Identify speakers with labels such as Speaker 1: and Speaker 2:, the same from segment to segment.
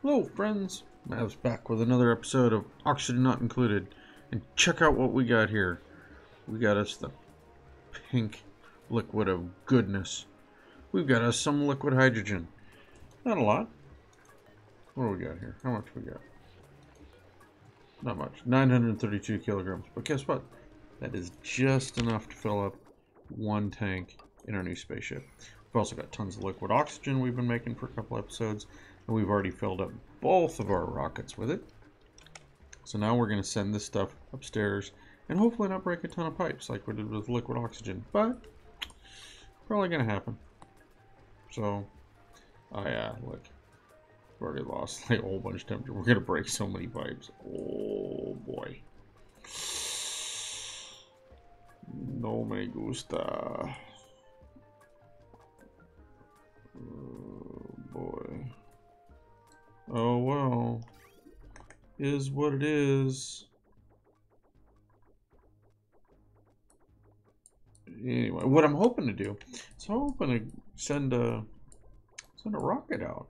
Speaker 1: Hello, friends. Mav's back with another episode of Oxygen Not Included. And check out what we got here. We got us the pink liquid of goodness. We've got us some liquid hydrogen. Not a lot. What do we got here? How much we got? Not much. 932 kilograms. But guess what? That is just enough to fill up one tank in our new spaceship. We've also got tons of liquid oxygen we've been making for a couple episodes. And we've already filled up both of our rockets with it. So now we're going to send this stuff upstairs and hopefully not break a ton of pipes like we did with liquid oxygen. But probably going to happen. So, oh yeah, look. We've already lost like a whole bunch of temperature. We're going to break so many pipes. Oh boy. No me gusta. Oh boy. Oh well. Is what it is. Anyway, what I'm hoping to do is I'm hoping to send a rocket out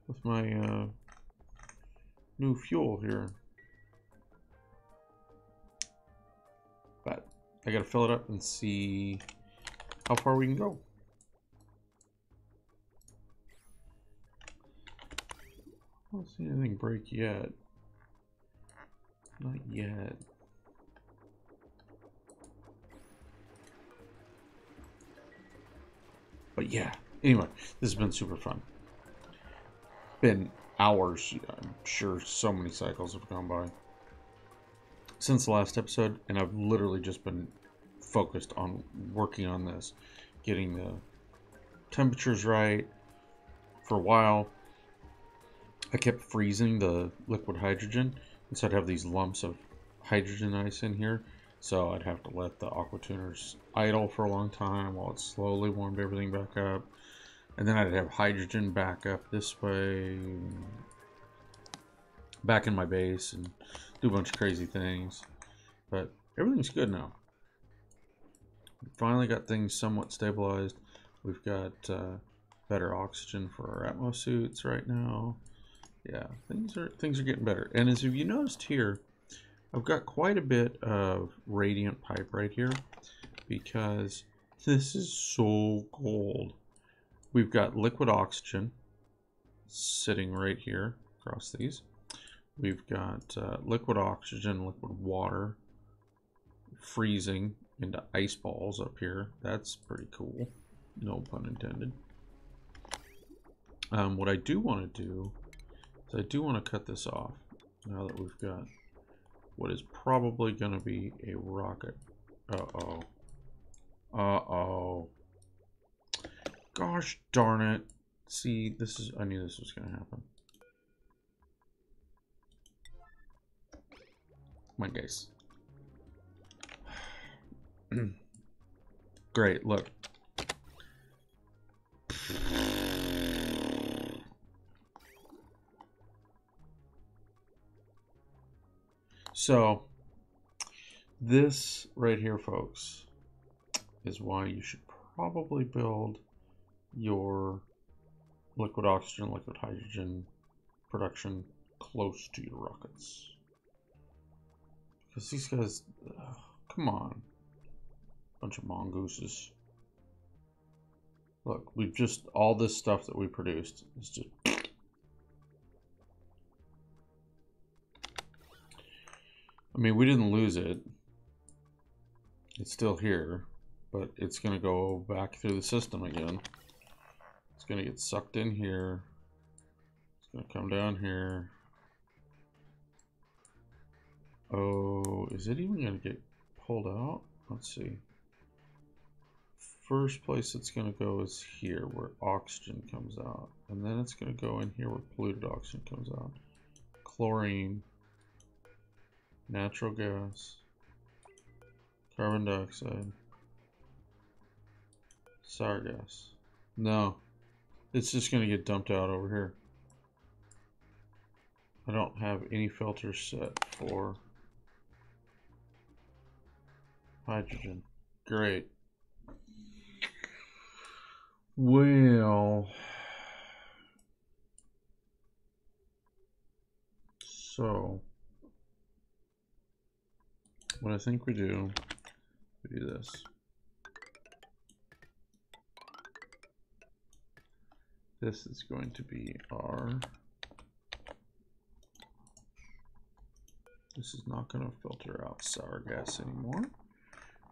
Speaker 1: with my new fuel here. But I gotta fill it up and see how far we can go. I don't see anything break yet. Not yet. But yeah, anyway, this has been super fun. Been hours, I'm sure so many cycles have gone by since the last episode, and I've literally just been focused on working on this, getting the temperatures right. For a while, I kept freezing the liquid hydrogen, and so I'd have these lumps of hydrogen ice in here. So I'd have to let the aqua tuners idle for a long time while it slowly warmed everything back up. And then I'd have hydrogen back up this way, back in my base, and do a bunch of crazy things. But everything's good now. We finally got things somewhat stabilized. We've got better oxygen for our Atmos suits right now. Yeah, things are getting better. And as you noticed here, I've got quite a bit of radiant pipe right here because this is so cold. We've got liquid oxygen sitting right here across these. We've got liquid oxygen, liquid water freezing into ice balls up here. That's pretty cool. No pun intended. What I do want to do is I do want to cut this off now that we've got what is probably going to be a rocket. Uh-oh. Uh-oh. Gosh darn it. See, I knew this was going to happen. Come on, guys. Great, look. So, this right here, folks, is why you should probably build your liquid oxygen, liquid hydrogen production close to your rockets. Because these guys, come on. Bunch of mongooses. Look, we've just, all this stuff that we produced is just... I mean, we didn't lose it. It's still here, but it's going to go back through the system again. It's going to get sucked in here. It's going to come down here. Oh, is it even going to get pulled out? Let's see. First place it's going to go is here where oxygen comes out. And then it's going to go in here where polluted oxygen comes out. Chlorine. Natural gas. Carbon dioxide. Sour gas. No. It's just going to get dumped out over here. I don't have any filters set for hydrogen. Great. Well, what I think we do this. This is going to be our, this is not going to filter out sour gas anymore.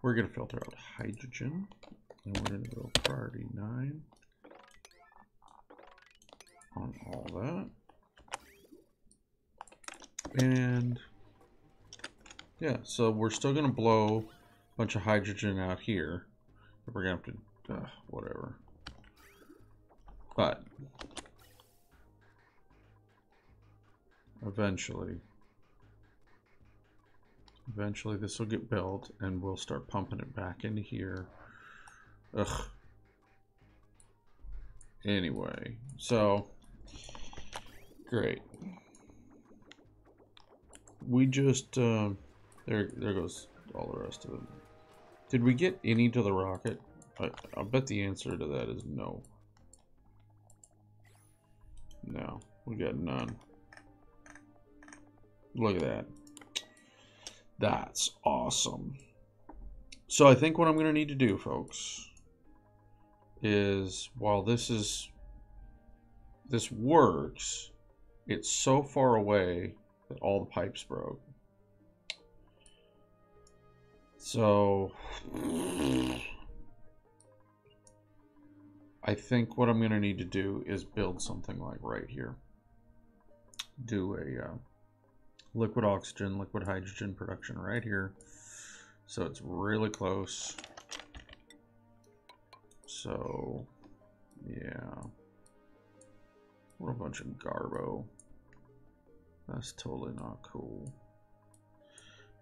Speaker 1: We're going to filter out hydrogen, and we're going to go priority 9 on all that. And yeah, so we're still going to blow a bunch of hydrogen out here. We're going to have to, whatever. But eventually this will get built and we'll start pumping it back into here. Ugh. Anyway, so great. We just there goes all the rest of them. Did we get any to the rocket? I bet the answer to that is no. No, we got none. Look at that. That's awesome. So I think what I'm going to need to do, folks, is while this works, it's so far away that all the pipes broke. So I think what I'm going to need to do is build something like right here. Do a liquid oxygen, liquid hydrogen production right here. So it's really close. So, yeah. What a bunch of garbo. That's totally not cool.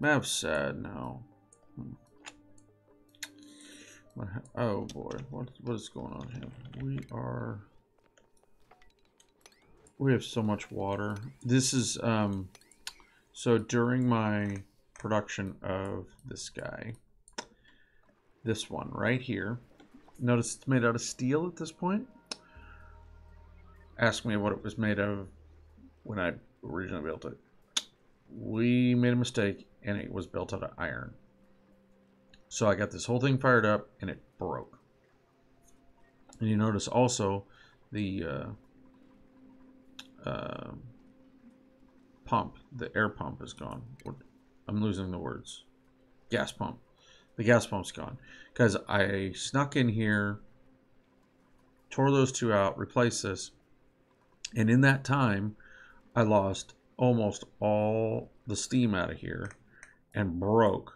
Speaker 1: Map's sad now. Oh boy, what is going on here? We have so much water. This is so during my production of this guy, this one right here, notice it's made out of steel at this point. Ask me what it was made of when I originally built it. We made a mistake and it was built out of iron. So I got this whole thing fired up and it broke. And you notice also the pump, the air pump is gone. I'm losing the words. Gas pump. The gas pump's gone. Because I snuck in here, tore those two out, replaced this. And in that time, I lost almost all the steam out of here and broke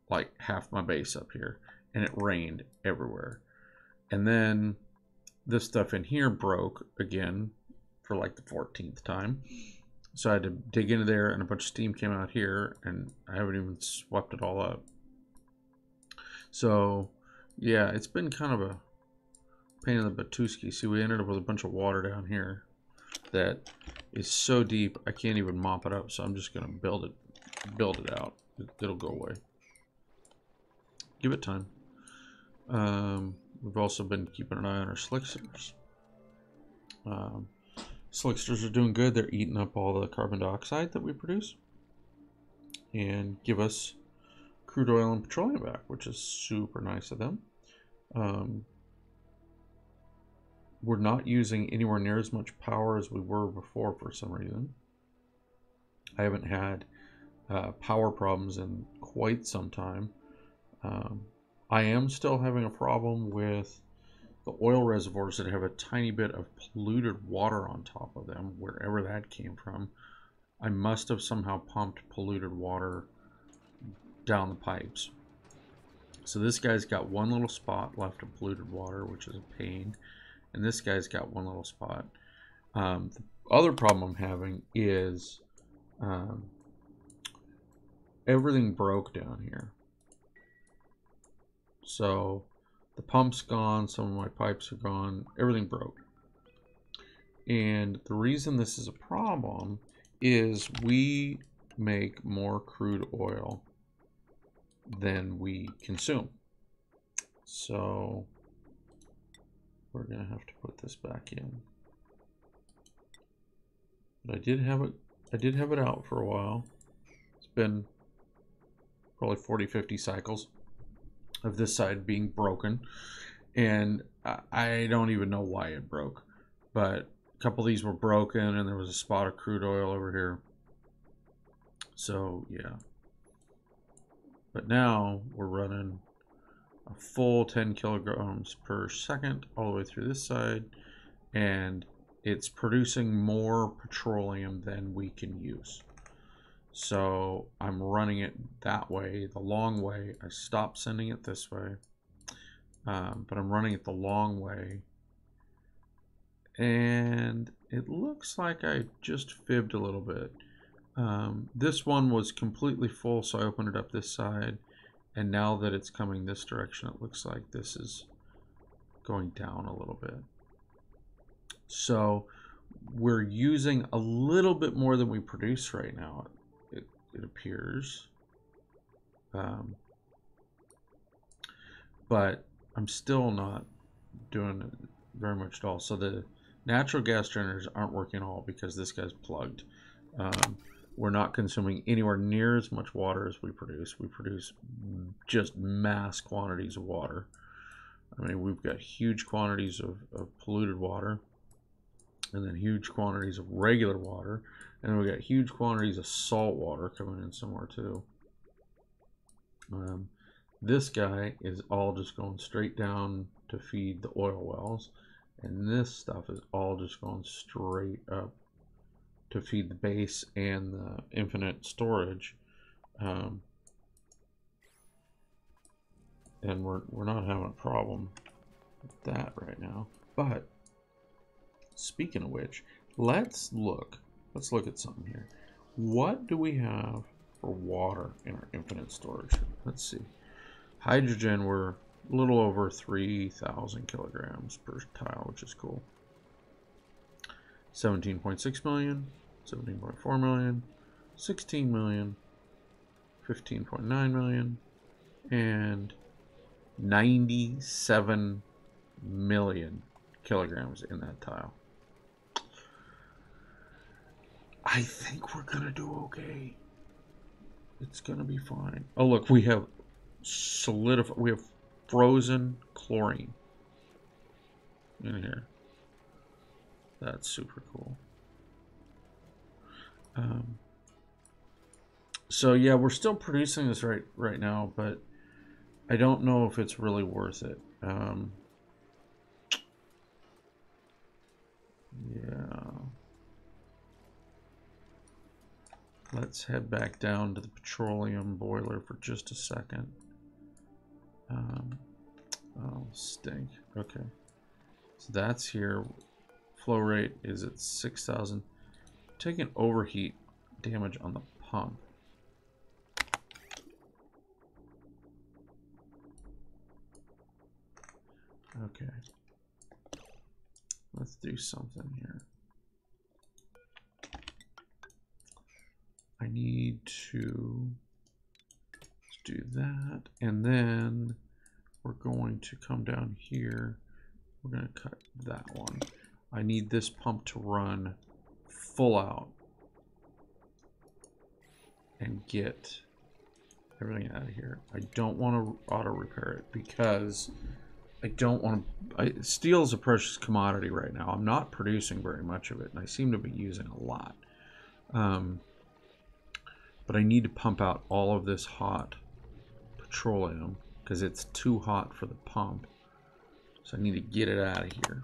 Speaker 1: like half my base up here, and it rained everywhere. And then this stuff in here broke again for like the 14th time. So I had to dig into there, and a bunch of steam came out here, and I haven't even swept it all up. So yeah, it's been kind of a pain in the Batuski. See, we ended up with a bunch of water down here that is so deep I can't even mop it up. So I'm just gonna build it out. It'll go away. Give it time. We've also been keeping an eye on our slicksters. Slicksters are doing good. They're eating up all the carbon dioxide that we produce and give us crude oil and petroleum back, which is super nice of them. We're not using anywhere near as much power as we were before for some reason. I haven't had power problems in quite some time. I am still having a problem with the oil reservoirs that have a tiny bit of polluted water on top of them, wherever that came from. I must have somehow pumped polluted water down the pipes. So this guy's got one little spot left of polluted water, which is a pain. And this guy's got one little spot. The other problem I'm having is everything broke down here. So the pump's gone, some of my pipes are gone, everything broke. And the reason this is a problem is we make more crude oil than we consume. So we're gonna have to put this back in. But I did have it out for a while. It's been probably 40, 50 cycles of this side being broken. And I don't even know why it broke. But a couple of these were broken, and there was a spot of crude oil over here. So, yeah. But now we're running a full 10 kilograms per second all the way through this side, and it's producing more petroleum than we can use. So I'm running it that way, the long way. I stopped sending it this way, but I'm running it the long way, and it looks like I just fibbed a little bit. This one was completely full, so I opened it up this side, and now that it's coming this direction, it looks like this is going down a little bit. So we're using a little bit more than we produce right now, it appears. But I'm still not doing very much at all. So the natural gas generators aren't working at all because this guy's plugged. We're not consuming anywhere near as much water as we produce. We produce just mass quantities of water. I mean, we've got huge quantities of polluted water, and then huge quantities of regular water, and then we got huge quantities of salt water coming in somewhere too. This guy is all just going straight down to feed the oil wells, and this stuff is all just going straight up to feed the base and the infinite storage. And we're not having a problem with that right now. But speaking of which, let's look at something here. What do we have for water in our infinite storage? Let's see. Hydrogen, we're a little over 3,000 kilograms per tile, which is cool. 17.6 million, 17.4 million, 16 million, 15.9 million, and 97 million kilograms in that tile. I think we're gonna do okay. It's gonna be fine. Oh look, we have we have frozen chlorine in here. That's super cool. So yeah, we're still producing this right now, but I don't know if it's really worth it. Yeah. Let's head back down to the petroleum boiler for just a second. Oh, stink. Okay. So that's here. Flow rate is at 6,000. Taking overheat damage on the pump. Okay. Let's do something here. I need to do that, and then we're going to come down here. We're going to cut that one. I need this pump to run full out and get everything out of here. I don't want to auto repair it because I don't want to. Steel is a precious commodity right now. I'm not producing very much of it, and I seem to be using a lot. But I need to pump out all of this hot petroleum because it's too hot for the pump. So I need to get it out of here.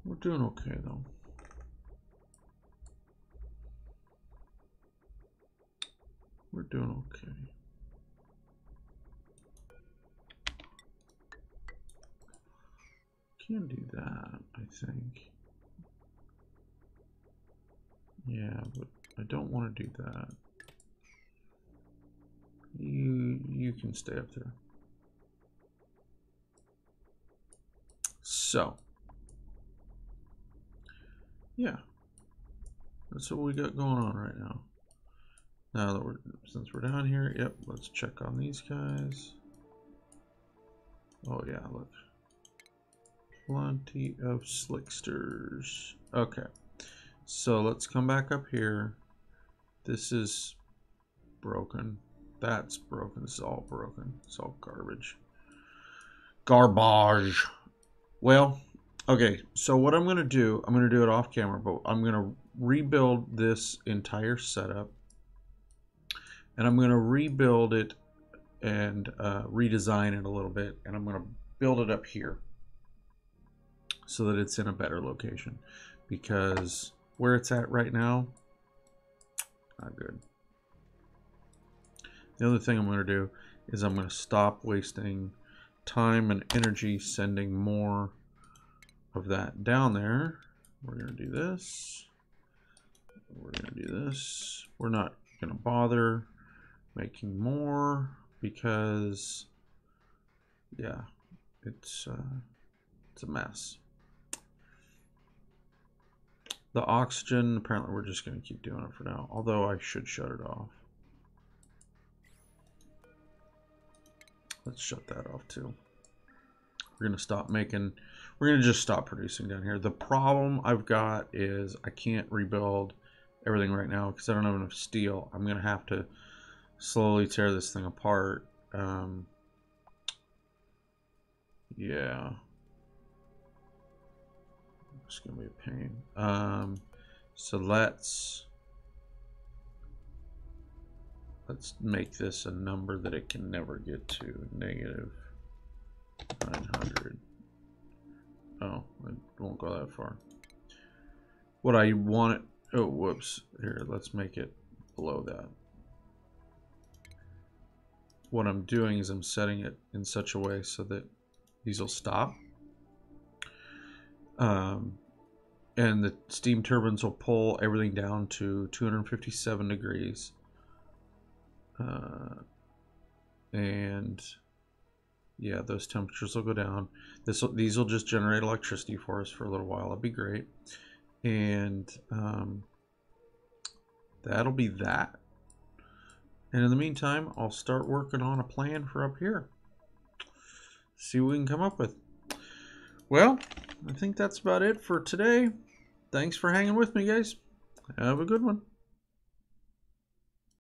Speaker 1: We're doing okay though. We're doing okay. Can do that, I think. Yeah, but I don't want to do that. You can stay up there. So, yeah, that's what we got going on right now. Now that since we're down here, yep, let's check on these guys. Oh yeah, look. Plenty of slicksters. Okay, so let's come back up here. This is broken. That's broken. This is all broken. It's all garbage. Garbage. Well, okay, so what I'm going to do it off camera, but I'm going to rebuild this entire setup. And I'm going to rebuild it and redesign it a little bit. And I'm going to build it up here so that it's in a better location. Because where it's at right now, not good. The other thing I'm going to do is I'm going to stop wasting time and energy sending more of that down there. We're going to do this. We're going to do this. We're not going to bother making more because, yeah, it's a mess. The oxygen, apparently we're just going to keep doing it for now, although I should shut it off. Let's shut that off too. We're going to just stop producing down here. The problem I've got is I can't rebuild everything right now because I don't have enough steel. I'm going to have to slowly tear this thing apart. Yeah. It's going to be a pain. So let's make this a number that it can never get to. Negative 900. Oh, it won't go that far. What I want it, oh, whoops. Here, let's make it below that. What I'm doing is I'm setting it in such a way so that these will stop. And the steam turbines will pull everything down to 257 degrees. And yeah, those temperatures will go down. These will just generate electricity for us for a little while. That'll be great. And that'll be that. And in the meantime, I'll start working on a plan for up here. See what we can come up with. Well, I think that's about it for today. Thanks for hanging with me, guys. Have a good one.